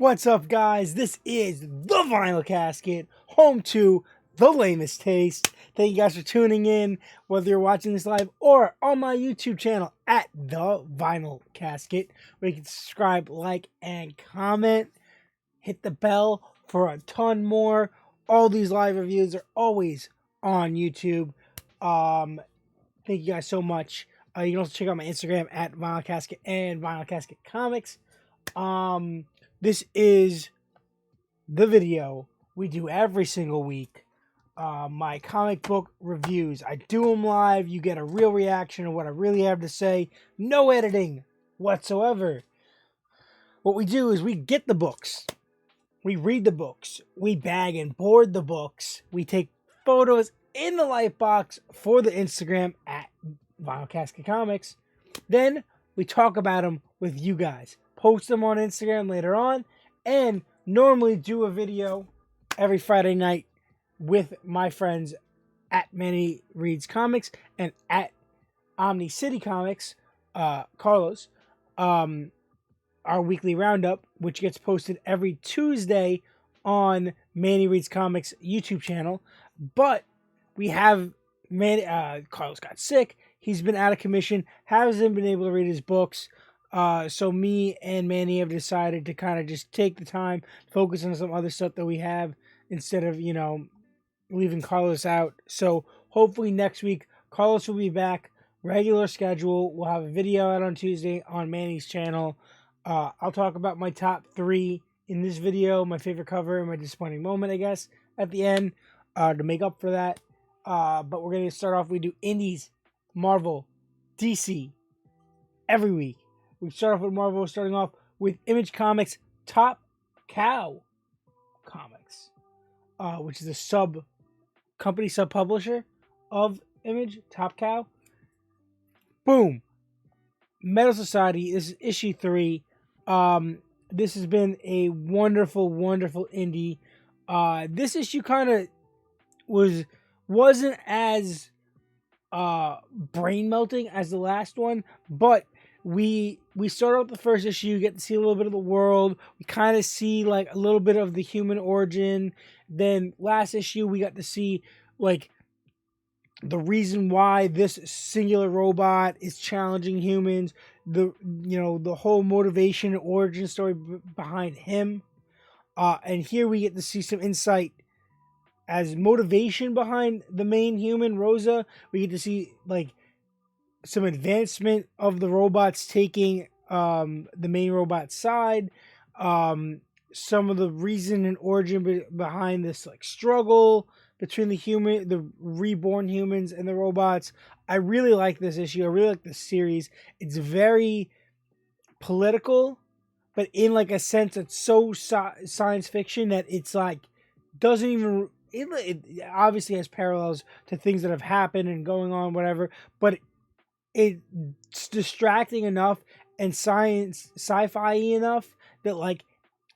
What's up, guys? This is the Vinyl Casket, home to the lamest taste. Thank you guys for tuning in, whether you're watching this live or on my YouTube channel at the Vinyl Casket, where you can subscribe, like, and comment. Hit the bell for a ton more. All these live reviews are always on YouTube. Thank you guys so much. You can also check out my Instagram at Vinyl Casket and Vinyl Casket Comics. This is the video we do every single week. My comic book reviews. I do them live. You get a real reaction of what I really have to say. No editing whatsoever. What we do is we get the books. We read the books. We bag and board the books. We take photos in the Lightbox for the Instagram at Vinyl Casket Comics. Then we talk about them with you guys. Post them on Instagram later on, and normally do a video every Friday night with my friends at Manny Reads Comics and at Omni City Comics, Carlos, our weekly roundup, which gets posted every Tuesday on Manny Reads Comics YouTube channel. But we have Carlos got sick. He's been out of commission, hasn't been able to read his books. So me and Manny have decided to kind of just take the time, focus on some other stuff that we have instead of, leaving Carlos out. So hopefully next week, Carlos will be back, regular schedule. We'll have a video out on Tuesday on Manny's channel. I'll talk about my top 3 in this video, my favorite cover and my disappointing moment, I guess, at the end, to make up for that. But we're going to start off, we do Indies, Marvel, DC, every week. We start off with Marvel, starting off with Image Comics Top Cow Comics, which is a sub-publisher of Image, Top Cow. Boom. Metal Society, this is issue 3. This has been a wonderful, wonderful indie. This issue kind of wasn't as brain melting as the last one, but we start out the first issue, you get to see a little bit of the world. We kind of see like a little bit of the human origin. Then last issue we got to see like the reason why this singular robot is challenging humans, the whole motivation and origin story behind him. And here we get to see some insight as motivation behind the main human, Rosa. We get to see like some advancement of the robots taking the main robot's side. Some of the reason and origin behind this like struggle between the reborn humans and the robots. I really like this issue. I really like this series. It's very political, but in like a sense it's so science fiction that it's like doesn't even. It obviously has parallels to things that have happened and going on, whatever, but it's distracting enough and sci-fi enough that like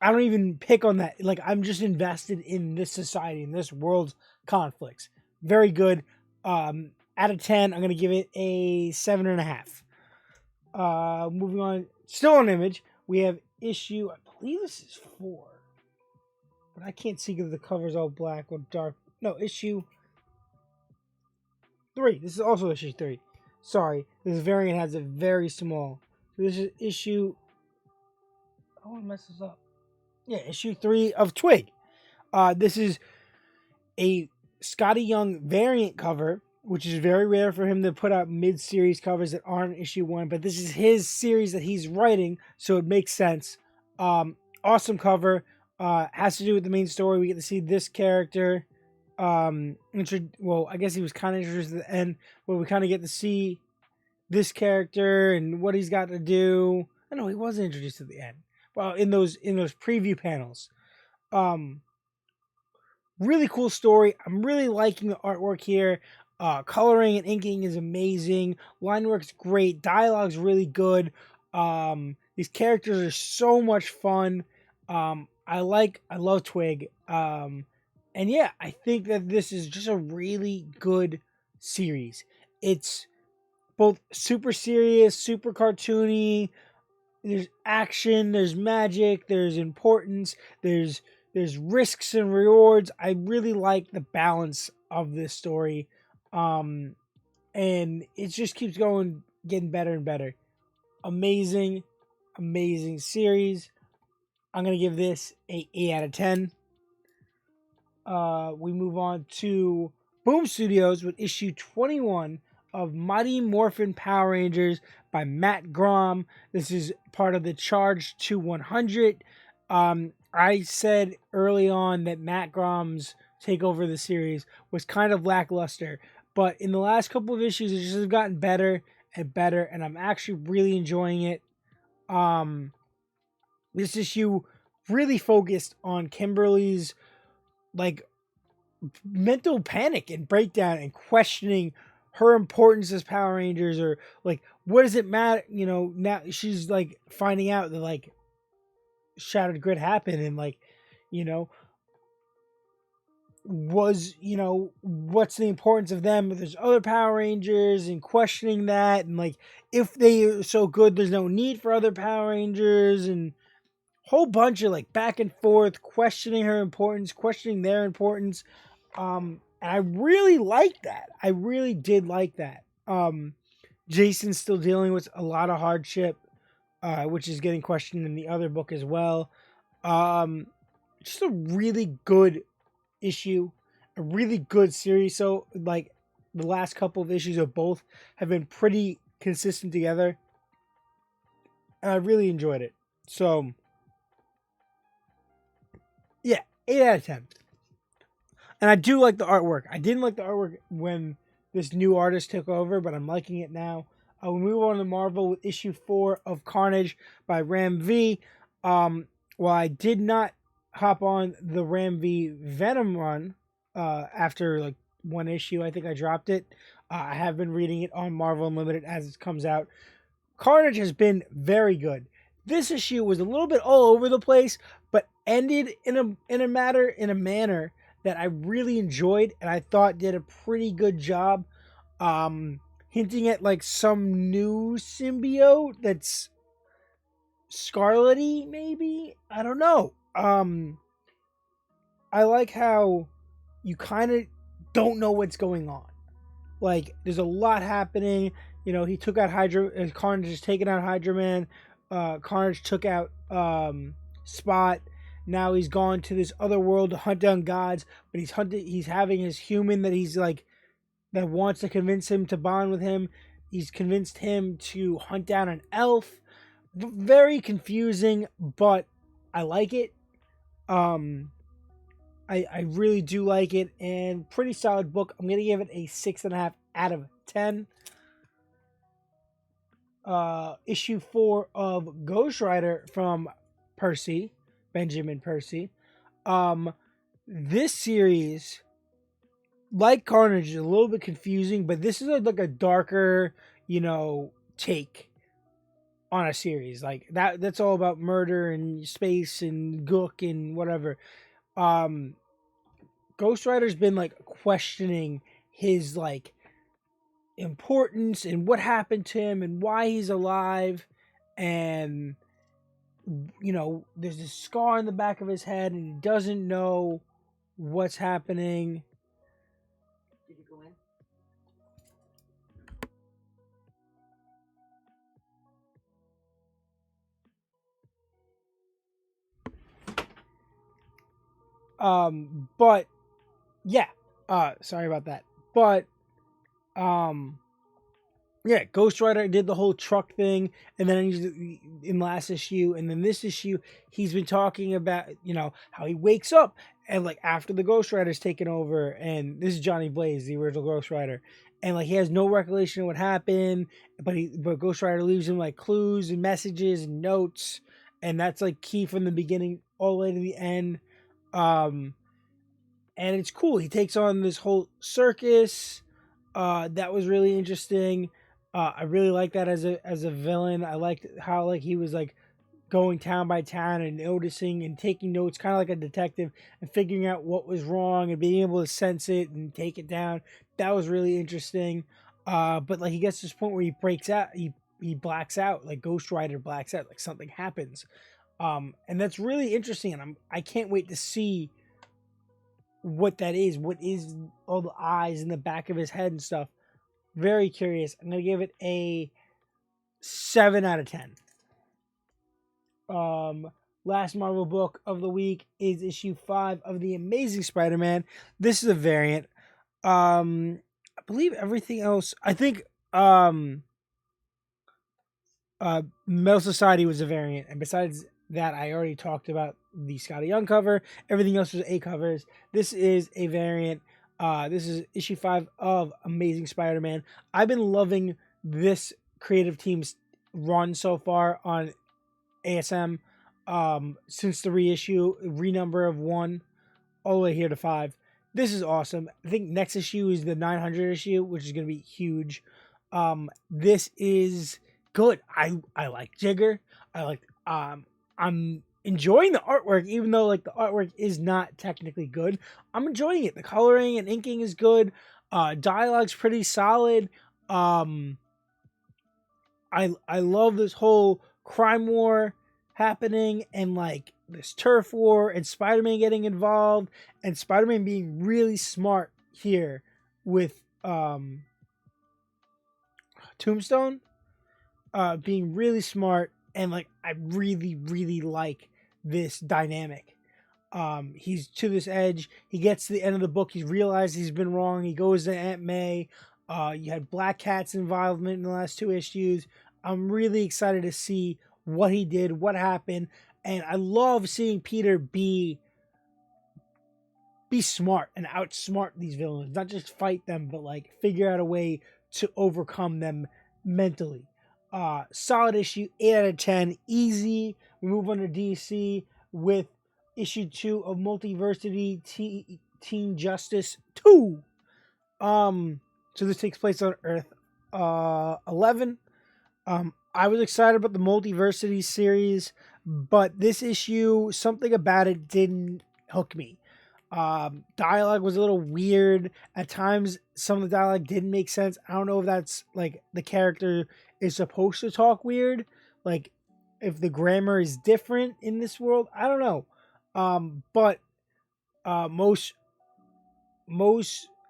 I don't even pick on that. Like I'm just invested in this society, in this world's conflicts. Very good. Out of 10, I'm gonna give it a 7.5. Moving on, still on Image, we have issue, I believe this is 4, but I can't see if the cover's all black or dark. No, issue 3. This is also issue 3. Sorry, this variant has a very small. So this is issue. I don't want to mess this up. Yeah, issue 3 of Twig. This is a Scotty Young variant cover, which is very rare for him to put out mid-series covers that aren't issue 1. But this is his series that he's writing, so it makes sense. Awesome cover. Has to do with the main story. We get to see this character. I guess he was kind of introduced at the end, where we kind of get to see this character and what he's got to do. I know he wasn't introduced at the end. Well, in those preview panels. Really cool story. I'm really liking the artwork here. Coloring and inking is amazing. Line work's great. Dialogue's really good. These characters are so much fun. I love Twig. And yeah, I think that this is just a really good series. It's both super serious, super cartoony, there's action, there's magic, there's importance, there's risks and rewards. I really like the balance of this story. Um and it just keeps going, getting better and better. Amazing, amazing series. I'm gonna give this a 8 out of 10. We move on to Boom Studios with issue 21 of Mighty Morphin Power Rangers by Matt Grom. This is part of the Charge to 100. I said early on that Matt Grom's takeover of the series was kind of lackluster, but in the last couple of issues, it just has gotten better and better, and I'm actually really enjoying it. This issue really focused on Kimberly's like mental panic and breakdown and questioning her importance as Power Rangers, or like what does it matter, now she's like finding out that like Shattered Grid happened, and like you know what's the importance of them if there's other Power Rangers, and questioning that, and like if they are so good there's no need for other Power Rangers, and whole bunch of like back and forth, questioning her importance, questioning their importance. And I really like that. I really did like that. Jason's still dealing with a lot of hardship, which is getting questioned in the other book as well. Just a really good issue, a really good series. So like the last couple of issues of both have been pretty consistent together, and I really enjoyed it. So yeah, 8 out of 10. And I do like the artwork. I didn't like the artwork when this new artist took over, but I'm liking it now. We move on to Marvel with issue 4 of Carnage by Ram V. While I did not hop on the Ram V Venom run after like one issue, I think I dropped it. I have been reading it on Marvel Unlimited as it comes out. Carnage has been very good. This issue was a little bit all over the place, but ended in a manner that I really enjoyed, and I thought did a pretty good job, hinting at like some new symbiote that's Scarlet-y, maybe? I don't know. I like how you kind of don't know what's going on. Like, there's a lot happening. He took out Hydra. Carnage is taking out Hydra Man. Carnage took out Spot. Now he's gone to this other world to hunt down gods, but he's having his human that he's like that wants to convince him to bond with him. He's convinced him to hunt down an elf. Very confusing, but I like it. I really do like it, and pretty solid book. I'm gonna give it a 6.5 out of 10. Issue 4 of Ghost Rider from Benjamin Percy. This series, like Carnage, is a little bit confusing, but this is like a darker, take on a series. Like that's all about murder and space and gook and whatever. Ghost Rider's been like questioning his like importance and what happened to him and why he's alive, and there's this scar in the back of his head and he doesn't know what's happening. Did you go in? But yeah, sorry about that. But yeah, Ghost Rider did the whole truck thing, and then in last issue, and then this issue, he's been talking about how he wakes up and like after the Ghost Rider's taken over, and this is Johnny Blaze, the original Ghost Rider, and like he has no recollection of what happened, but Ghost Rider leaves him like clues and messages and notes, and that's like key from the beginning all the way to the end. And it's cool. He takes on this whole circus. That was really interesting. I really like that as a villain. I liked how like he was like going town by town and noticing and taking notes, kind of like a detective, and figuring out what was wrong and being able to sense it and take it down. That was really interesting. But like he gets to this point where he blacks out, like Ghost Rider blacks out, like something happens. And that's really interesting, and I can't wait to see what that is. What is all the eyes in the back of his head and stuff? Very curious. I'm gonna give it a 7 out of 10. Last Marvel book of the week is issue 5 of the Amazing Spider-Man. This is a variant. I believe everything else. I think Metal Society was a variant, and besides that, I already talked about the Scotty Young cover. Everything else was A covers. This is a variant. This is issue 5 of Amazing Spider-Man. I've been loving this creative team's run so far on ASM since the renumber of 1 all the way here to 5. This is awesome. I think next issue is the 900 issue, which is going to be huge. This is good. I like Jigger. I'm enjoying the artwork, even though like the artwork is not technically good. I'm enjoying it. The coloring and inking is good. Dialogue's pretty solid. I love this whole crime war happening, and like this turf war, and Spider-Man getting involved, and Spider-Man being really smart here with Tombstone being really smart, and like I really like this dynamic. He's to this edge. He gets to the end of the book. He's realized he's been wrong. He goes to Aunt May. You had Black Cat's involvement in the last 2 issues. I'm really excited to see what he did, what happened, and I love seeing Peter be smart and outsmart these villains. Not just fight them, but like figure out a way to overcome them mentally. Solid issue, 8 out of 10, easy. We move on to DC with issue 2 of Multiversity Teen Justice 2. So this takes place on Earth 11. I was excited about the Multiversity series, but this issue, something about it didn't hook me. Dialogue was a little weird. At times, some of the dialogue didn't make sense. I don't know if that's like the character is supposed to talk weird, like if the grammar is different in this world. I don't know. But most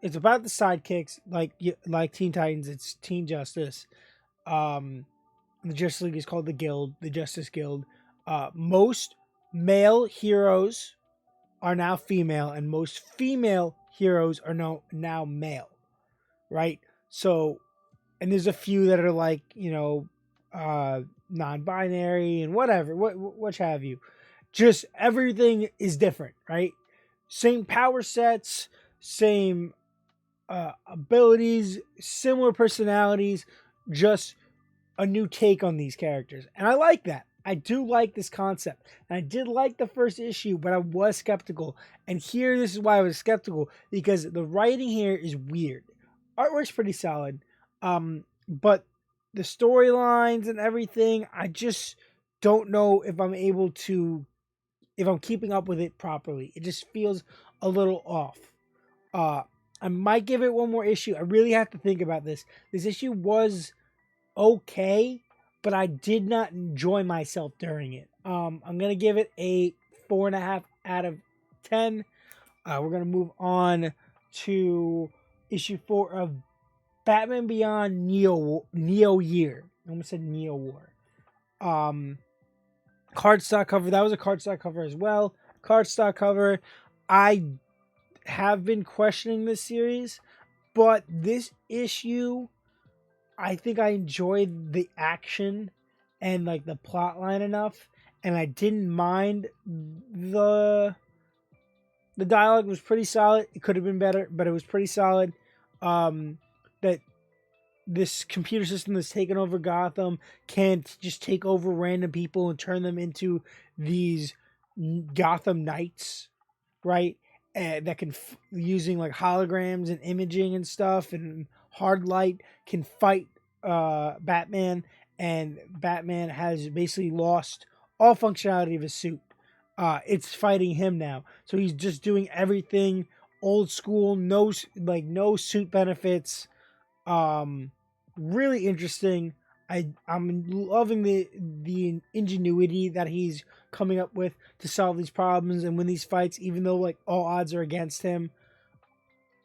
it's about the sidekicks, like Teen Titans. It's Teen Justice. The Justice League is called the Guild, the Justice Guild. Most male heroes are now female, and most female heroes are now male, right? So, and there's a few that are like, non-binary and whatever, what have you. Just everything is different, right? Same power sets, same abilities, similar personalities, just a new take on these characters. And I like that. I do like this concept. And I did like the first issue, but I was skeptical. And here, this is why I was skeptical, because the writing here is weird. Artwork's pretty solid. But the storylines and everything, I just don't know if I'm keeping up with it properly. It just feels a little off. I might give it one more issue. I really have to think about this. This issue was okay, but I did not enjoy myself during it. I'm gonna give it a 4.5 out of 10. We're gonna move on to issue 4 of Batman Beyond Neo Year. I almost said Neo War. Cardstock cover. That was a cardstock cover as well. Cardstock cover. I have been questioning this series, but this issue, I think I enjoyed the action and like the plot line enough, and I didn't mind the dialogue was pretty solid. It could have been better, but it was pretty solid. That this computer system that's taken over Gotham can't just take over random people and turn them into these Gotham Knights, right? That can using like holograms and imaging and stuff and hard light can fight Batman, and Batman has basically lost all functionality of his suit. It's fighting him now, so he's just doing everything old school, no suit benefits. Really interesting. I'm loving the ingenuity that he's coming up with to solve these problems and win these fights, even though like all odds are against him.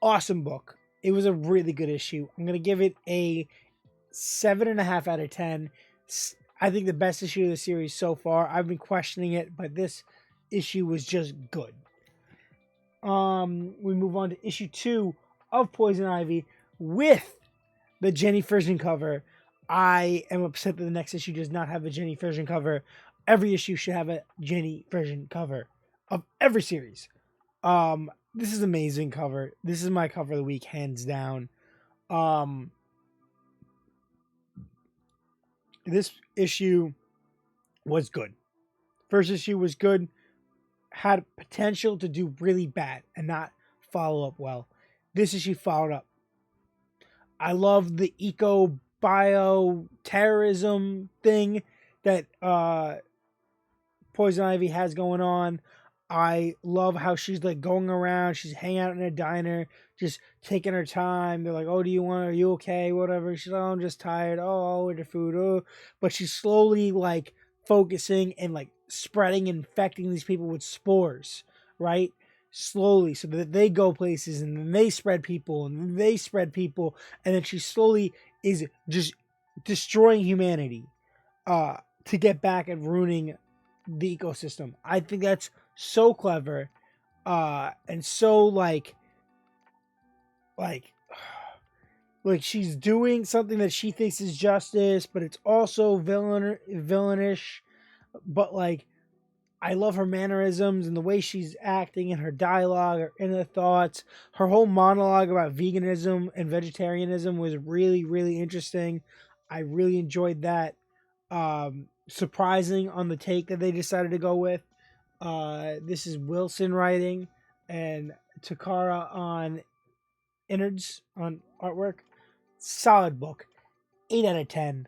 Awesome book. It was a really good issue. I'm gonna give it a 7.5 out of 10. I think the best issue of the series so far. I've been questioning it, but this issue was just good. We move on to issue 2 of Poison Ivy with the Jenny Frison cover. I am upset that the next issue does not have a Jenny Frison cover. Every issue should have a Jenny Frison cover of every series. This is an amazing cover. This is my cover of the week, hands down. This issue was good. First issue was good. Had potential to do really bad and not follow up well. This issue followed up. I love the eco-bio terrorism thing that Poison Ivy has going on. I love how she's like going around. She's hanging out in a diner, just taking her time. They're like, "Oh, are you okay? Whatever." She's like, "Oh, I'm just tired. Oh, I'll order food." Oh, but she's slowly like focusing and like spreading and infecting these people with spores, right? Slowly, so that they go places and then they spread people and then they spread people, and then she slowly is just destroying humanity to get back at ruining the ecosystem. I think that's so clever and so like she's doing something that she thinks is justice, but it's also villainish. But like, I love her mannerisms and the way she's acting and her dialogue, her inner thoughts. Her whole monologue about veganism and vegetarianism was really, really interesting. I really enjoyed that. Surprising on the take that they decided to go with. This is Wilson writing and Takara on innards on artwork. Solid book. 8 out of 10.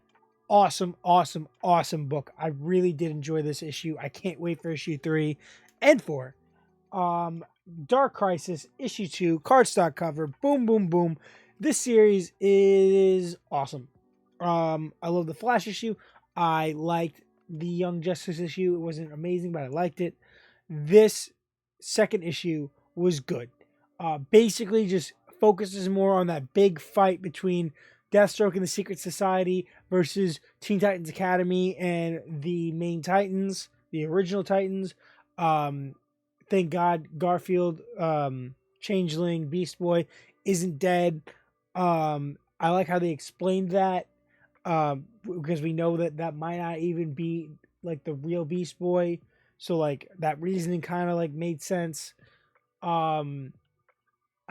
Awesome, awesome, awesome book. I really did enjoy this issue. I can't wait for issue 3 and 4. Dark Crisis issue 2 cardstock cover. Boom, boom, boom. This series is awesome. I love the Flash issue. I liked the Young Justice issue. It wasn't amazing, but I liked it. This second issue was good. Basically just focuses more on that big fight between Deathstroke and the Secret Society versus Teen Titans Academy and the main Titans, the original Titans. Thank God Garfield, Changeling, Beast Boy isn't dead. I like how they explained that because we know that might not even be like the real Beast Boy. So like that reasoning kind of like made sense. I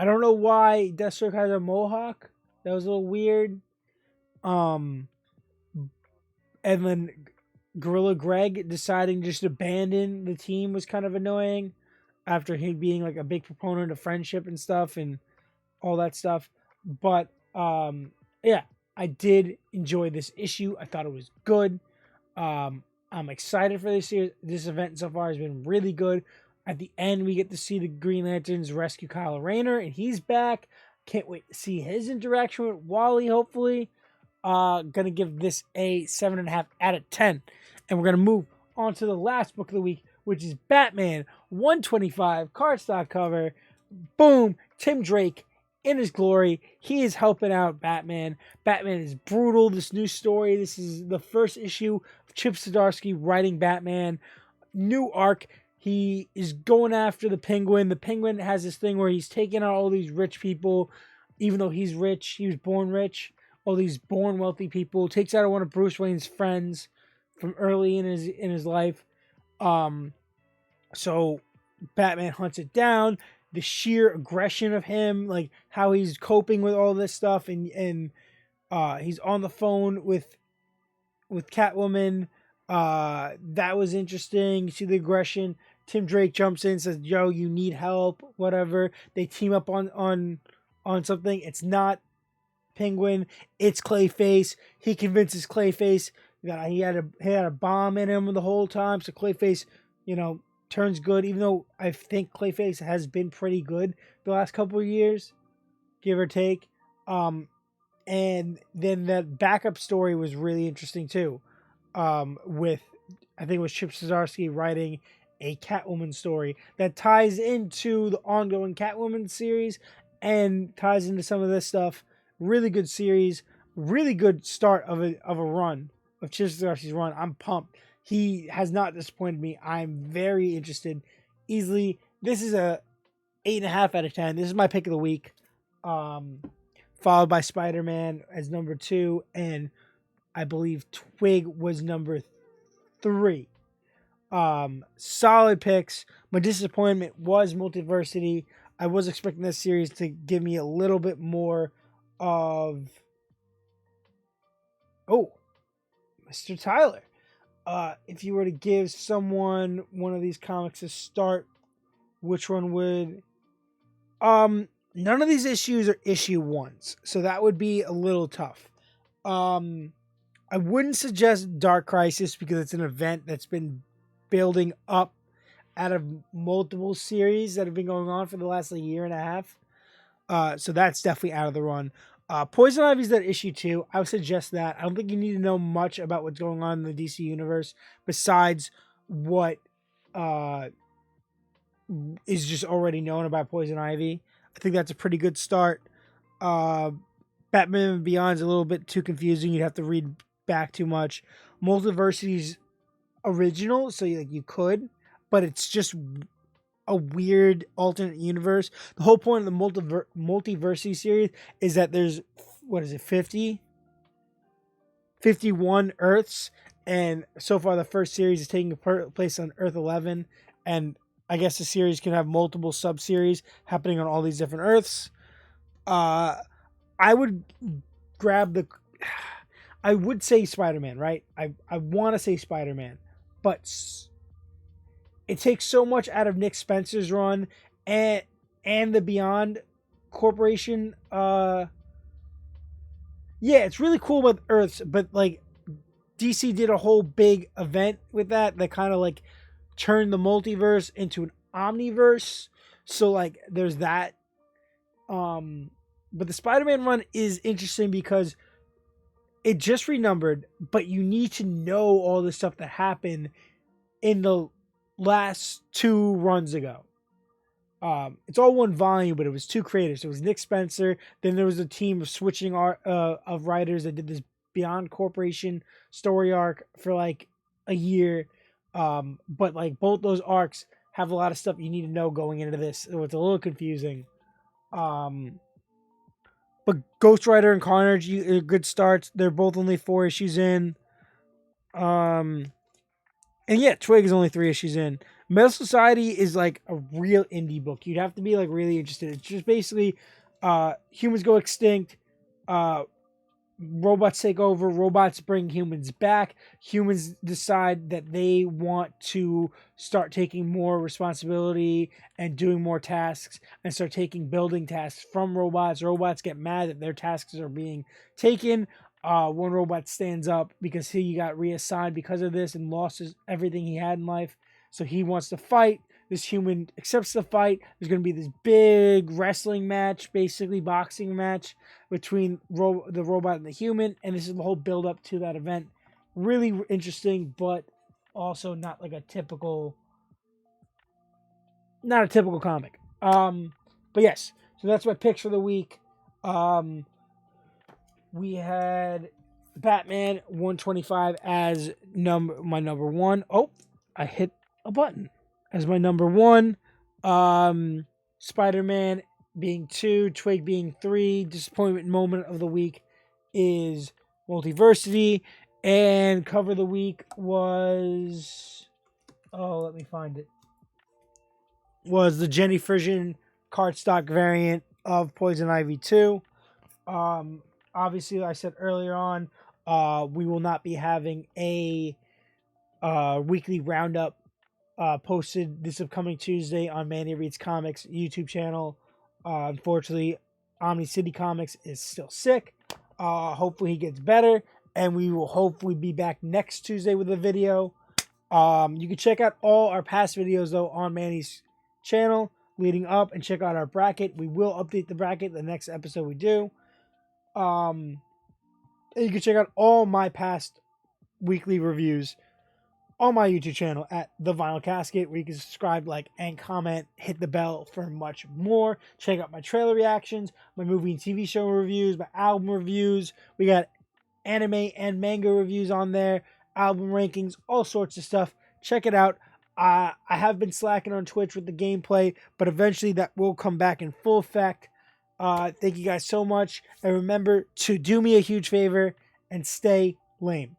don't know why Deathstroke has a mohawk. That was a little weird. And then Gorilla Greg deciding just to abandon the team was kind of annoying after him being like a big proponent of friendship and stuff and all that stuff. But yeah, I did enjoy this issue. I thought it was good. I'm excited for this series. This event so far has been really good. At the end, we get to see the Green Lanterns rescue Kyle Rayner, and he's back. Can't wait to see his interaction with Wally, hopefully. Gonna give this a 7.5 out of 10. And we're gonna move on to the last book of the week, which is Batman 125 cardstock cover. Boom! Tim Drake in his glory. He is helping out Batman. Batman is brutal. This new story. This is the first issue of Chip Zdarsky writing Batman. New arc. He is going after the Penguin. The Penguin has this thing where he's taking out all these rich people, even though he's rich. He was born rich. All these born wealthy people. Takes out one of Bruce Wayne's friends from early in his life. So Batman hunts it down. The sheer aggression of him, like how he's coping with all this stuff, and he's on the phone with Catwoman. That was interesting. You see the aggression. Tim Drake jumps in, says, "Yo, you need help." Whatever. They team up on something. It's not Penguin. It's Clayface. He convinces Clayface that he had a bomb in him the whole time. So Clayface, turns good. Even though I think Clayface has been pretty good the last couple of years, give or take. And And then the backup story was really interesting too. With I think it was Chip Zdarsky writing a Catwoman story that ties into the ongoing Catwoman series and ties into some of this stuff. Really good series, really good start of a run of Chip Zdarsky's run. I'm pumped. He has not disappointed me. I'm very interested. Easily, this is a 8.5 out of 10. This is my pick of the week. Followed by Spider-Man as number 2, and I believe Twig was number 3. Solid picks. My disappointment was Multiversity. I was expecting this series to give me a little bit more of... Oh, Mr. Tyler. If you were to give someone one of these comics to start, which one would... None of these issues are issue 1s, so that would be a little tough. I wouldn't suggest Dark Crisis because it's an event that's been building up out of multiple series that have been going on for the last year and a half. So that's definitely out of the run. Poison Ivy's that issue 2. I would suggest that. I don't think you need to know much about what's going on in the DC universe besides what is just already known about Poison Ivy. I think that's a pretty good start. Batman Beyond's a little bit too confusing. You'd have to read back too much. Multiversity's original, so you could, but it's just a weird alternate universe. The whole point of the Multiversity series is that there's, 51 Earths, and so far the first series is taking place on Earth 11, and I guess the series can have multiple sub-series happening on all these different Earths. I would I would say Spider-Man, right? I want to say Spider-Man, but it takes so much out of Nick Spencer's run and the Beyond Corporation. Yeah, it's really cool with Earths, but DC did a whole big event with that kind of turned the multiverse into an omniverse. So there's that. But the Spider-Man run is interesting because it just renumbered, but you need to know all the stuff that happened in the last 2 runs ago. It's all one volume, but it was 2 creators. It was Nick Spencer. Then there was a team of switching of writers that did this Beyond Corporation story arc for a year. But both those arcs have a lot of stuff you need to know going into this. So it's a little confusing. But Ghost Rider and Carnage, good starts. They're both only 4 issues in. And yeah, Twig is only 3 issues in. Metal Society is a real indie book. You'd have to be really interested. It's just basically humans go extinct. Robots take over. Robots bring humans back. Humans decide that they want to start taking more responsibility and doing more tasks and start taking building tasks from robots. Robots get mad that their tasks are being taken. One robot stands up because he got reassigned because of this and lost everything he had in life. So he wants to fight. This human accepts the fight. There's going to be this big wrestling match, basically boxing match between the robot and the human. And this is the whole build up to that event. Really interesting, but also not a typical comic. But yes, so that's my picks for the week. We had Batman 125 as my number 1. Oh, I hit a button. As my number 1, Spider-Man being 2, Twig being 3. Disappointment moment of the week is Multiversity, and cover of the week was let me find it. Was the Jenny Frisian cardstock variant of Poison Ivy 2. Obviously, I said earlier on, we will not be having a weekly roundup posted this upcoming Tuesday on Manny Reads Comics YouTube channel. Unfortunately, Omni City Comics is still sick. Hopefully he gets better, and we will hopefully be back next Tuesday with a video. You can check out all our past videos though on Manny's channel leading up, and check out our bracket. We will update the bracket the next episode we do. And you can check out all my past weekly reviews on my YouTube channel at The Vinyl Casket, where you can subscribe, like, and comment, hit the bell for much more. Check out my trailer reactions, my movie and TV show reviews, my album reviews. We got anime and manga reviews on there, album rankings, all sorts of stuff. Check it out. I have been slacking on Twitch with the gameplay, but eventually that will come back in full effect. Thank you guys so much. And remember to do me a huge favor and stay lame.